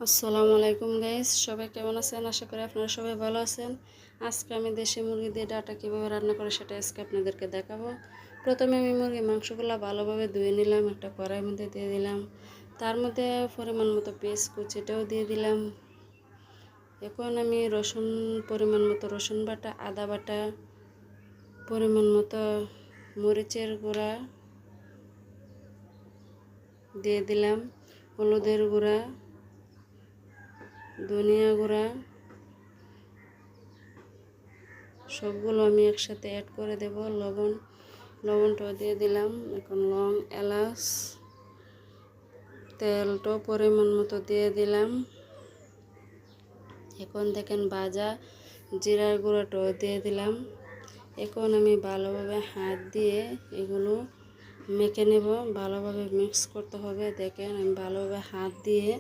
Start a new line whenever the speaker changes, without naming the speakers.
আসসালামু আলাইকুম গাইস, সবাই কেমন আছেন? আশা করি আপনারা সবাই ভালো আছেন। আজকে আমি দেশি মুরগি দিয়ে ডাটা কীভাবে রান্না করে সেটা আজকে আপনাদেরকে দেখাবো। প্রথমে আমি মুরগির মাংসগুলো ভালোভাবে ধুয়ে নিলাম, একটা কড়াইয়ের মধ্যে দিয়ে দিলাম, তার মধ্যে পরিমাণ মতো পেঁয়াজ কুচিটাও দিয়ে দিলাম। এখন আমি পরিমাণ মতো রসুন বাটা, আদা বাটা, পরিমাণ মতো মরিচের গুঁড়া দিয়ে দিলাম, হলুদের গুঁড়া, ধনিয়া গুঁড়া, সবগুলো আমি একসাথে অ্যাড করে দেব। লবণটাও দিয়ে দিলাম। এখন লং, এলাচ, তেলটাও পরিমাণ মতো দিয়ে দিলাম। এখন দেখেন ভাজা জিরার গুঁড়োটাও দিয়ে দিলাম। এখন আমি ভালোভাবে হাত দিয়ে এগুলো মেখে নেব, ভালোভাবে মিক্স করতে হবে। দেখেন আমি ভালোভাবে হাত দিয়ে